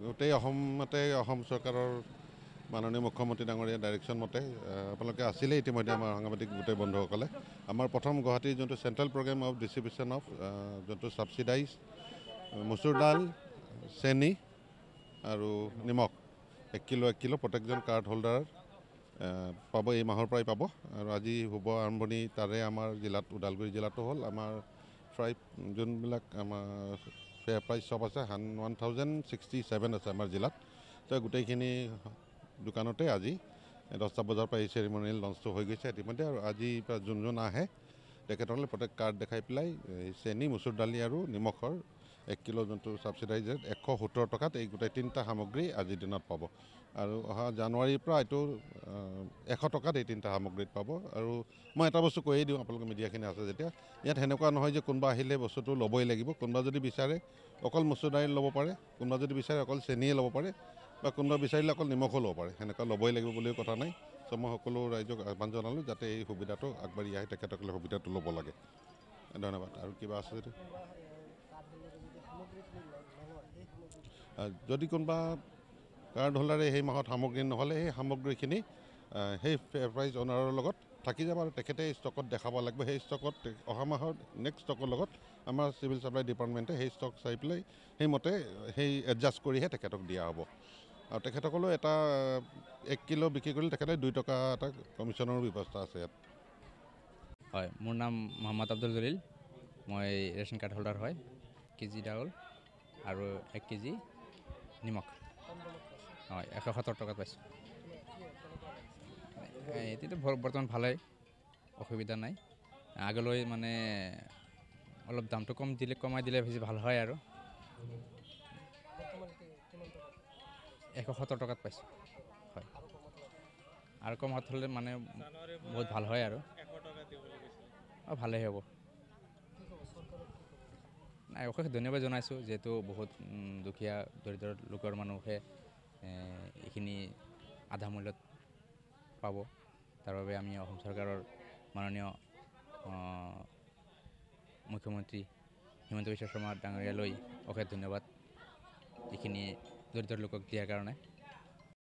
গোটেই অসমতে অসম চৰকাৰৰ মাননীয় মুখ্যমন্ত্ৰী ডাঙৰীয়া ডাইৰেকশ্যন মতে আপোনালোকে আছিলেই ইতিমধ্যে আমাৰ সাংবাদিক গোটেই বন্ধুসকলে আমাৰ প্ৰথম গুৱাহাটীৰ যোনটো central programme of distribution of যোনটো ছাবচিডাইজ মচুৰ দাল চেনি আৰু নিমখ 1 কিলো প্ৰত্যেকজন কাৰ্ড হোল্ডাৰ পাব এই মাহৰ পৰাই পাব আৰু আজি শুভ আৰম্ভণি তাৰে আমাৰ জিলাত ওদালগুৰি জিলাতো হ'ল আমাৰ প্ৰায় যোনবিলাক আমাৰ ফেয়াৰ প্ৰাইচ চব আছে 1067 আছে আমাৰ জিলাত তো গোটেইখিনি দোকানতে আজি 10টা বজাৰ পৰা এই চেৰিমনিয়েল লঞ্চটো হৈ গৈছে ইতিমধ্যে আৰু আজি যোন আহে তেখেতসকলে প্ৰত্যেক কাৰ্ড দেখাই পেলাই চেনি মচুৰ দালি আৰু নিমখৰ 1 কিলো যোনটো ছাবচিডাইজেড 170 টকাত এই গোটেই 3টা সামগ্ৰী আজিৰ দিনত পাব আৰু অহা জানুৱাৰীৰ পৰা এইটো 100 টকাত এই 3টা সামগ্ৰীত পাব আৰু মই এটা বস্তু কৈয়ে দিওঁ আপোনালোকে মিডিয়াখিনি আছে যেতিয়া ইয়াত সেনেকুৱা নহয় যে কোনোবা আহিলে বস্তুটো ল'বই লাগিব কোনোবা যদি বিচাৰে অকল মচুৰ দাইল ল'ব পাৰে কোনোবা যদি বিচাৰে অকল চেনিয়ে ল'ব পাৰে বা কোনোবা বিচাৰিলে অকল নিমখো ল'ব পাৰে সেনেকুৱা ল'বই লাগিব বুলিও কথা নাই চ' মই সকলো ৰাইজক আহ্বান জনালোঁ যাতে এই সুবিধাটো আগবাঢ়ি আহে তেখেতসকলে সুবিধাটো ল'ব লাগে ধন্যবাদ আৰু কিবা আছে যদি যদি কোনোবা কাৰ্ড হোল্ডাৰে সেই মাহত সামগ্ৰী নহ'লে সেই সামগ্ৰীখিনি সেই ফেয়াৰ প্ৰাইজ অনাৰৰ লগত থাকি যাব আৰু তেখেতে ষ্টকত দেখাব লাগিব সেই ষ্টকত অহা মাহৰ নেক্সট ষ্টকৰ লগত আমাৰ চিভিল ছাপ্লাই ডিপাৰ্টমেণ্টে সেই ষ্টক চাই পেলাই সেইমতে সেই এডজাষ্ট কৰিহে তেখেতক দিয়া হ'ব আৰু তেখেতসকলেও এটা 1 কিলো বিক্ৰী কৰিলে তেখেতে 2 টকা এটা কমিশ্যনৰ ব্যৱস্থা আছে ইয়াত হয় মোৰ নাম মহম্মদ আব্দুল জলিল মই ৰেচন কাৰ্ড হোল্ডাৰ হয় কেজি চাউল আৰু 1 কেজি নিমখ হয় 170 টকাত পাইছোঁ এতিয়াতো বৰ্তমান ভালেই অসুবিধা নাই আগলৈ মানে অলপ দামটো কমাই দিলে বেছি ভাল হয় আৰু 170 টকাত পাইছোঁ হয় আৰু কমত হ'লে মানে বহুত ভাল হয় আৰু ভালেই হ'ব নাই অশেষ ধন্যবাদ জনাইছোঁ যিহেতু বহুত দুখীয়া দৰিদ্ৰ লোকৰ মানুহে এইখিনি আধা মূল্যত পাব তাৰ বাবে আমি অসম চৰকাৰৰ মাননীয় মুখ্যমন্ত্ৰী হিমন্ত বিশ্ব শৰ্মা ডাঙৰীয়ালৈ অশেষ ধন্যবাদ এইখিনি দৰিদ্ৰ লোকক দিয়াৰ কাৰণে